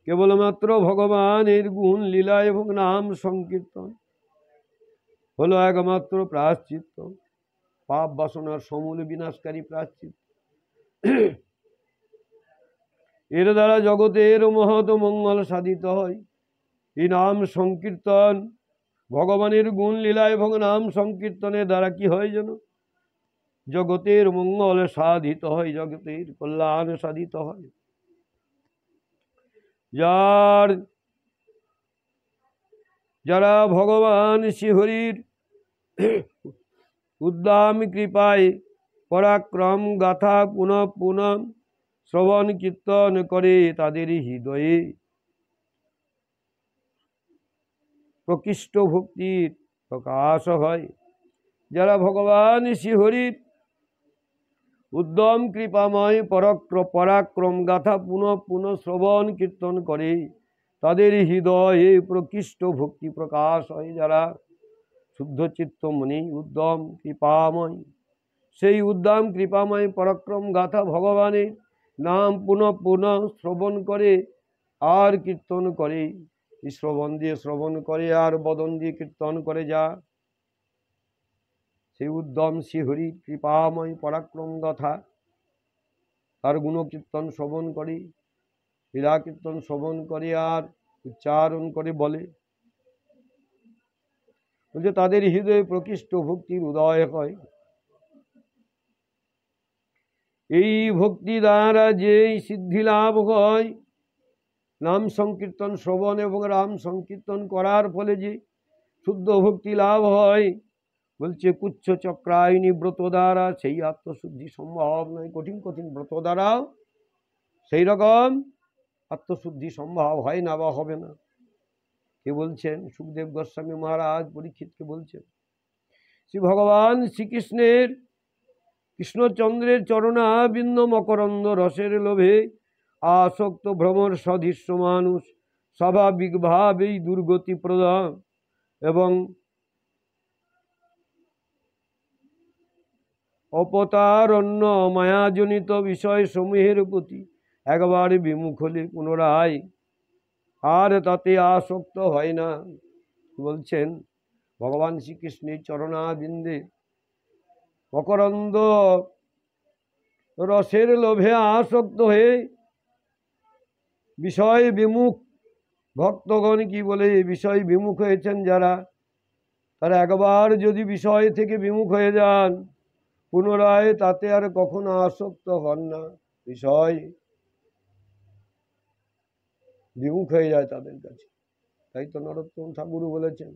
কেবলমাত্র ভগবানের গুণ লীলা এবং নাম সংকীর্তন হলো একমাত্র প্রায়শ্চিত্ত, পাপ বাসনার সমূল বিনাশকারী প্রায়শ্চিত্ত। এর দ্বারা জগতের মহৎ মঙ্গল সাধিত হয়। এই নাম সংকীর্তন, ভগবানের গুণ লীলা এবং নাম সংকীর্তনের দ্বারা কি হয় যেন? জগতের মঙ্গল সাধিত হয়, জগতের কল্যাণ সাধিত হয়। যারা ভগবান শ্রীহরির উদ্দাম কৃপায় পরাক্রম গাথা পুনঃ পুনঃ শ্রবণ কীর্তন করে, তাদের হৃদয়ে প্রকৃষ্ট ভক্তির প্রকাশ হয়। যারা ভগবান শ্রীহরির উদ্যম কৃপাময় পরাক্রম গাথা পুনঃ পুনঃ শ্রবণ কীর্তন করে, তাদের হৃদয়ে প্রকৃষ্ট ভক্তি প্রকাশ হয়। যারা শুদ্ধ চিত্তমণি উদ্যম কৃপাময়, সেই উদ্যম কৃপাময় পরাক্রম গাথা ভগবানের নাম পুনঃ পুনঃ শ্রবণ করে, আর কীর্তন করে, শ্রবণ দিয়ে শ্রবণ করে আর বদন দিয়ে কীর্তন করে যা, সেই উদ্যম শ্রীহরি কৃপাময় পরাক্রম গাথা, তার গুণকীর্তন শ্রবণ করে, লীলা কীর্তন শ্রবণ করে আর উচ্চারণ করে বলে, বলছে তাদের হৃদয়ে প্রকৃষ্ট ভক্তির উদয় হয়। এই ভক্তি দ্বারা যেই সিদ্ধি লাভ হয়, নাম সংকীর্তন শ্রবণ এবং রাম সংকীর্তন করার ফলে যে শুদ্ধ ভক্তি লাভ হয়, বলছে কুচ্ছ চক্রায়নী ব্রত দ্বারা সেই আত্মশুদ্ধি সম্ভব নয়। কঠিন কঠিন ব্রত দ্বারাও সেই রকম আত্মশুদ্ধি সম্ভব হয় না বা হবে না। কে বলছেন? সুখদেব গোস্বামী মহারাজ পরীক্ষিতকে বলছেন। শ্রী ভগবান শ্রীকৃষ্ণের, কৃষ্ণচন্দ্রের চরণাবিন্দ মকরন্দ রসের লোভে আসক্ত ভ্রমর সদৃশ্য মানুষ স্বাভাবিকভাবেই দুর্গতি প্রদান এবং অপতারণ্য মায়াজনিত বিষয় সমূহের প্রতি একবার বিমুখ হলে পুনরায় আর তাতে আসক্ত হয় না। বলছেন ভগবান শ্রীকৃষ্ণের চরণাবিন্দে মকরন্দ রসের লোভে আসক্ত হয়ে বিষয় বিমুখ ভক্তগণ কি বলে বিষয় বিমুখ হয়েছেন যারা, তারা একবার যদি বিষয় থেকে বিমুখ হয়ে যান পুনরায় তাতে আর কখনো আসক্ত হন না। বিষয় বিমুখ হয়ে যায় তাদের কাছে। তাই তো নরোত্তম ঠাকুর বলেছেন,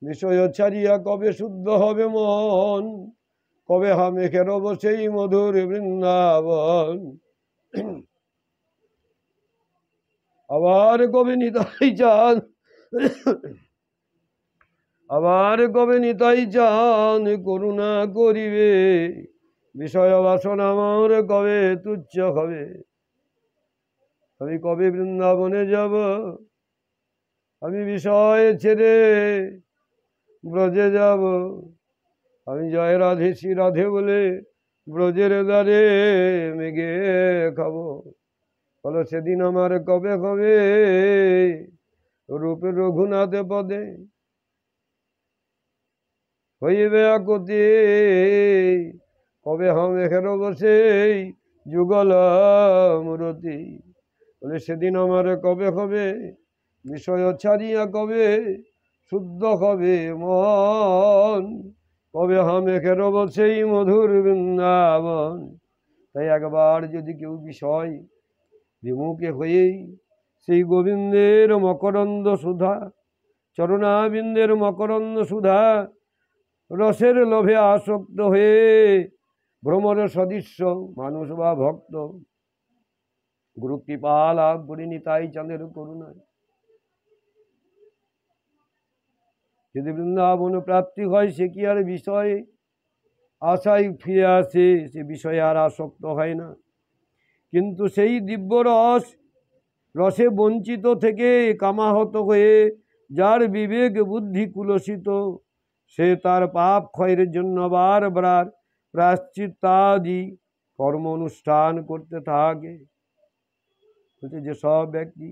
বিষয় ছাড়িয়া কবে শুদ্ধ হবে মন, কবে হামে খেরব সেই মধুর বৃন্দাবন। আবার কবে নিতাই চান, আবার কবে নিতাই চান করুণা করিবে, বিষয় বাসনা আমার কবে তুচ্ছ হবে। আমি কবে বৃন্দাবনে যাব, আমি বিষয় ছেড়ে ব্রজে যাব, আমি জয় রাধে শ্রী রাধে বলে ব্রজের দ্বারে মেঘে খাবো। বলো সেদিন আমার কবে কবে রূপে রঘুনাথে পদে হইবে আকতি, কবে হামে খের বসে যুগল মূরতি। বলে সেদিন আমার কবে কবে বিষয় ছাড়িয়া কবে শুদ্ধ হবে মন, কবে হামে খের বসেই মধুর বৃন্দাবন। তাই একবার যদি কেউ বিষয় বিমুখে হয়েই সেই গোবিন্দের মকরন্দ সুধা, চরণাবিন্দের মকরন্দ সুধা রসের লোভে আসক্ত হয়ে ভ্রমর সদৃশ্য মানুষ বা ভক্ত গুরু কৃপা লাভ করি নিতাই চাঁদের করুণায় যদি বৃন্দাবন প্রাপ্তি হয়, সে কি আর বিষয়ে আশায় ফিরে আসে, সে বিষয়ে আর আসক্ত হয় না। কিন্তু সেই দিব্য রস, রসে বঞ্চিত থেকে কামাহত হয়ে যার বিবেক বুদ্ধি কুলসিত, সে তার পাপ ক্ষয়ের জন্য বারবার প্রায়শ্চিত্তাদি কর্ম অনুষ্ঠান করতে থাকে। যে সব ব্যক্তি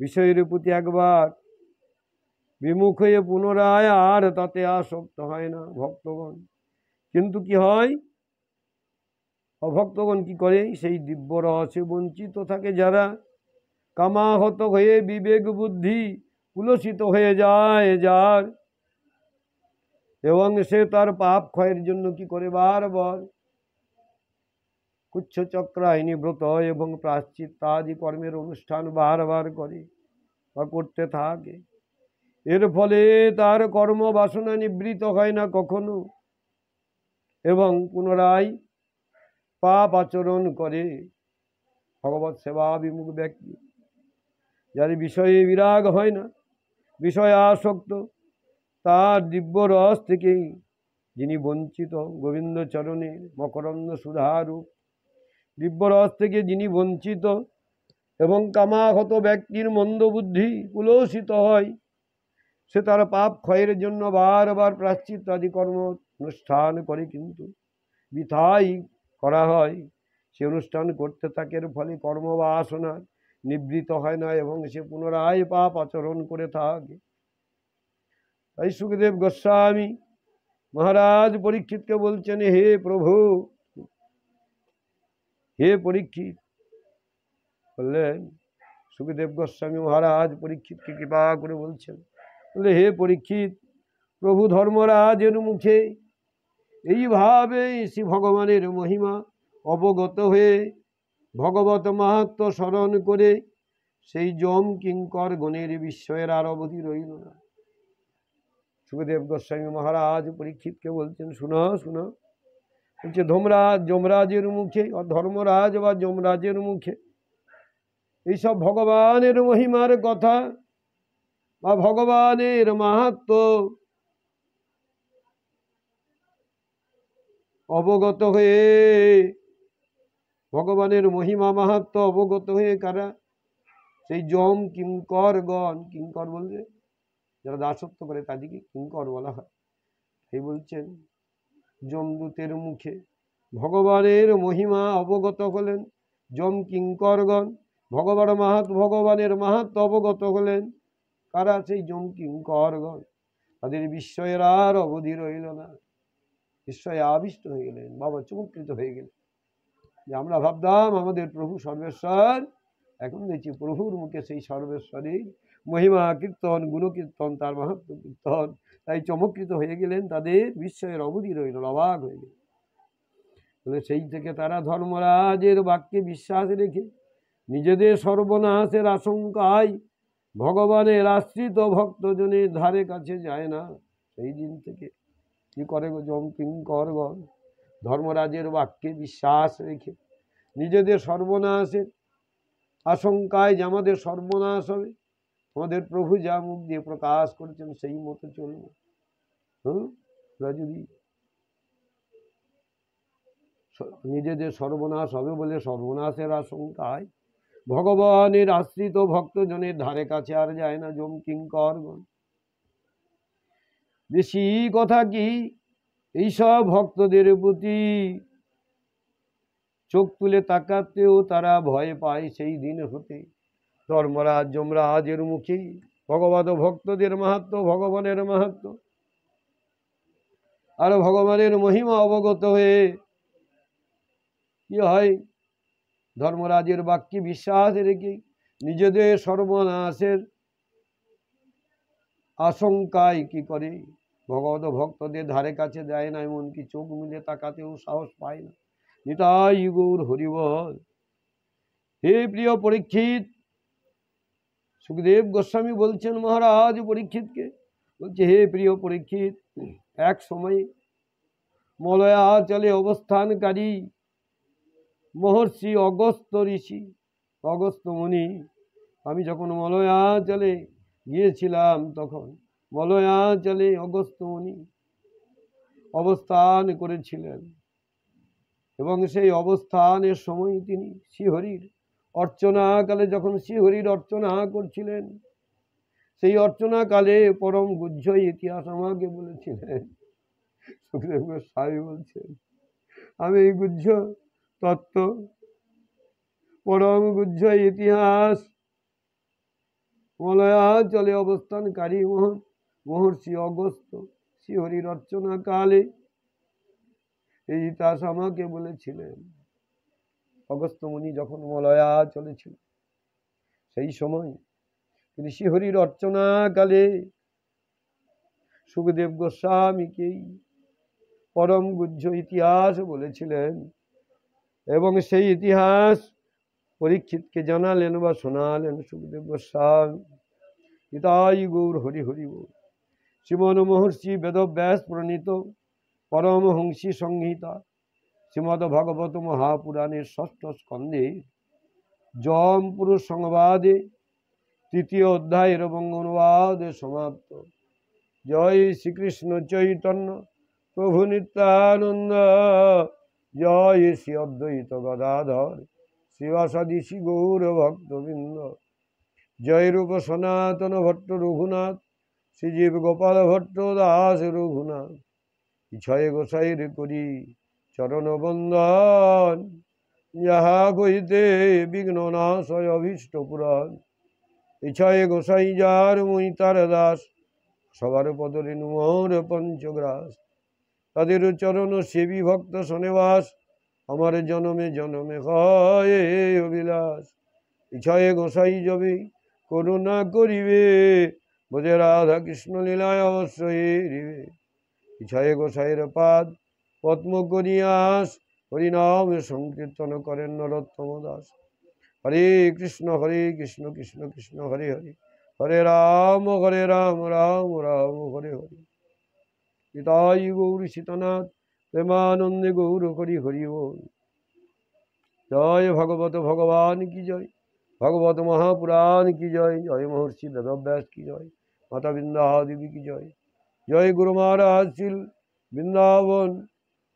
বিষয়ের প্রতি একবার বিমুখ হয়ে পুনরায় আর তাতে আসক্ত হয় না ভক্তগণ, কিন্তু কি হয়, অভক্তগণ কি করে, সেই দিব্য রসে বঞ্চিত থাকে যারা, কামাহত হয়ে বিবেক বুদ্ধি কুলসিত হয়ে যায় যার, এবং সে তার পাপ ক্ষয়ের জন্য কি করে বারবার কুচ্ছ চক্রায়নী ব্রত এবং প্রায়শ্চিত্তাদি কর্মের অনুষ্ঠান বারবার করে বা করতে থাকে। এর ফলে তার কর্ম বাসনা নিবৃত হয় না কখনো এবং পুনরায় পাপ আচরণ করে। ভগবৎ সেবা বিমুখ ব্যক্তি, যার বিষয়ে বিরাগ হয় না, বিষয়ে আসক্ত, তার দিব্য রস থেকেই যিনি বঞ্চিত, গোবিন্দ চরণে মকরন্দ সুধারূপ দিব্য রস থেকে যিনি বঞ্চিত এবং কামাহত ব্যক্তির মন্দবুদ্ধি কুলসিত হয়, সে তার পাপ ক্ষয়ের জন্য বারবার প্রায়শ্চিত্তাদি কর্ম অনুষ্ঠান করে, কিন্তু বৃথাই করা হয়। সে অনুষ্ঠান করতে থাকে, এর ফলে কর্মবাসনার নিবৃত হয় না এবং সে পুনরায় পাপ আচরণ করে থাকে। তাই সুখদেব গোস্বামী মহারাজ পরীক্ষিতকে বলছেন, হে প্রভু, হে পরীক্ষিত, বললেন সুখদেব গোস্বামী মহারাজ পরীক্ষিতকে কৃপা করে বলছেন, বলে হে পরীক্ষিত, প্রভু ধর্মরাজের মুখে এইভাবে শ্রী ভগবানের মহিমা অবগত হয়ে ভগবত মাহাত্ম্য স্মরণ করে সেই যম কিঙ্কর গণের বিস্ময়ের আর অবধি রইল না। সুখদেব গোস্বামী মহারাজ পরীক্ষিতকে বলছেন, শুনো শুনো, বলছে যমরাজের মুখে, ধর্মরাজ বা যমরাজের মুখে এইসব ভগবানের মহিমার কথা বা ভগবানের মাহাত্ম্য অবগত হয়ে, ভগবানের মহিমা মাহাত্ম্য অবগত হয়ে কারা? সেই যম কিঙ্করগণ, কিঙ্কর বলতে যারা দাসত্ব করে তাদেরকে কিঙ্কর বলা হয়। এই বলছেন যমদূতের মুখে ভগবানের মহিমা অবগত হলেন যম কিঙ্করগণ, ভগবানের মাহাত্ম্য অবগত হলেন কারা? সেই যম কিঙ্করগণ। তাদের বিস্ময়ের আর অবধি রইল না, বিস্ময়ে আবিষ্ট হয়ে গেলেন, বাবা চমৎকৃত হয়ে গেলেন। যে আমরা ভাবতাম আমাদের প্রভু সর্বেশ্বর, এখন দেখছি প্রভুর মুখে সেই সর্বেশ্বরী মহিমা কীর্তন, গুণকীর্তন, তার মাহাত্ম কীর্তন। তাই চমৎকৃত হয়ে গেলেন, তাদের বিস্ময়ের অবধি রইল, অবাক হয়ে গেল। সেই থেকে তারা ধর্মরাজের বাক্যে বিশ্বাস রেখে নিজেদের সর্বনাশের আশঙ্কায় ভগবানের আশ্রিত ভক্তজনের ধারে কাছে যায় না। সেই দিন থেকে কি করে যম কিঙ্করগণ ধর্মরাজের বাক্যে বিশ্বাস রেখে নিজেদের সর্বনাশের আশঙ্কায়, যে আমাদের সর্বনাশ হবে, আমাদের প্রভু যা মুখ দিয়ে প্রকাশ করেছেন সেই মতো চলবে। যদি নিজেদের সর্বনাশ হবে বলে সর্বনাশের আশঙ্কায় ভগবানের আশ্রিত ভক্তজনের ধারে কাছে আর যায় না যম কিঙ্করগণ। বেশি কথা কি, এইসব ভক্তদের প্রতি চোখ তুলে তাকাতেও তারা ভয় পায়। সেই দিন হতে ধর্মরাজ যমরাজের মুখে ভগবত ভক্তদের মাহাত্ম্য, ভগবানের মাহাত্ম্য আর ভগবানের মহিমা অবগত হয়ে কি হয়, ধর্মরাজের বাক্যে বিশ্বাস রেখে নিজেদের সর্বনাশের আশঙ্কায় কি করে ভগবত ভক্তদের ধারে কাছে যায় না, এমনকি চোখ মিলে তাকাতেও সাহস পায় না। নিতাই গৌর হরিবল। হে প্রিয় পরীক্ষিত, সুখদেব গোস্বামী বলছেন মহারাজ পরীক্ষিতকে, বলছে হে প্রিয় পরীক্ষিত, এক সময় মলয়াচলে অবস্থানকারী মহর্ষি অগস্ত্য ঋষি, অগস্ত্য মুনি, আমি যখন মলয়াচলে গিয়েছিলাম তখন মলয়াচলে অগস্ত্য মুনি অবস্থান করেছিলেন এবং সেই অবস্থানের সময় তিনি শ্রীহরির অর্চনাকালে, যখন শ্রীহরির অর্চনা করছিলেন, সেই অর্চনাকালে পরম গুহ্য ইতিহাস আমাকে বলেছিলেন। সুখদেব গোস্বামী বলছেন, আমি এই গুহ্য তত্ত্ব, পরম গুহ্য ইতিহাস মলয়াচলে অবস্থানকারী মহর্ষি অগস্ত্য শ্রীহরির অর্চনা কালে এই ইতিহাস আমাকে বলেছিলেন। অগস্ত্য মুনি যখন মলয়াচলে ছিল সেই সময় তিনি শ্রীহরির অর্চনা কালে সুখদেব গোস্বামীকেই পরম গুহ্য ইতিহাস বলেছিলেন এবং সেই ইতিহাস পরীক্ষিতকে জানালেন বা শোনালেন সুখদেব গোস্বামী। নিতাই গৌর হরি হরি বল। শ্রীমন মহর্ষি বেদব্যাস প্রণীত পরমহংসী সংহিতা শ্রীমদ ভাগবত মহাপুরাণের ষষ্ঠ স্কন্ধে যম পুরুষ সংবাদে তৃতীয় অধ্যায়ের এবং অনুবাদে সমাপ্ত। জয় শ্রীকৃষ্ণ চৈতন্য প্রভু নিত্যানন্দ, জয় শ্রী অদ্বৈত গদাধর শ্রীবাসাদি শ্রী গৌর ভক্তবৃন্দ, জয় রূপ সনাতন ভট্ট রঘুনাথ শ্রীজীব গোপাল ভট্ট দাস রঘুনাথ, ইছয় গোসাইর করি চরণ বন্দন, যাহা কহিতে বিঘ্ন নাশয় অভীষ্ট পুরাণ, ইচ্ছায় গোসাই যার মুই তার দাস, সবার পদরেণু মোর পঞ্চগ্রাস, তাদের চরণ সেবী ভক্ত শনেবাস, আমার জনমে জনমে হয় অবিলাস। ইচ্ছায় গোসাই যবে করুণা করিবে, বোঝে রাধা কৃষ্ণ লীলায় অবশ্যই রিবে। ইচ্ছায় গোসাইয়ের পাদ পদ্ম করিয়াস, হরিনাম সংকীর্তন করেন নরোত্তম দাস। হরে কৃষ্ণ কৃষ্ণ কৃষ্ণ হরে হরে, হরে রাম রাম রাম হরে হরে। নিতাই গৌর সীতানাথ প্রেমানন্দে গৌর হরি হরি বল। জয় ভগবত ভগবান কি জয়, ভগবত মহাপুরাণ কি জয়, জয় মহর্ষি বেদব্যাস কি জয়, মাতা বৃন্দা দেবী কি জয়। জয় গুরু মহারাজ শিল বৃন্দাবন,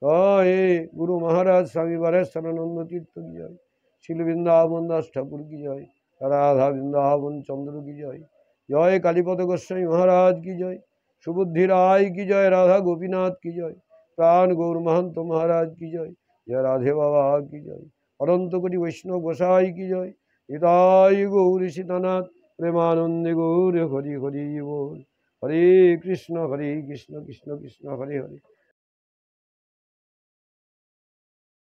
জয় গুরু মহারাজ স্বামী বারেশ্বরানন্দ তীর্থ কি জয়, শিল বৃন্দাবন দাস ঠাকুর কি জয়, রাধা বৃন্দাবন চন্দ্র কি জয়। জয় কালীপদ গোস্বামী মহারাজ কি জয়, সুবুদ্ধি রায় কি জয়, রাধা গোপীনাথ কি জয়, প্রাণ গৌর মহন্ত মহারাজ কি জয়, জয় রাধে বাবা কি জয়, অনন্ত কোটি বৈষ্ণব গোসাই কি জয়। নিতাই গৌর সীতানাথ প্রেমানন্দে গৌর হরি হরি বল। হরে কৃষ্ণ কৃষ্ণ কৃষ্ণ হরে হরে,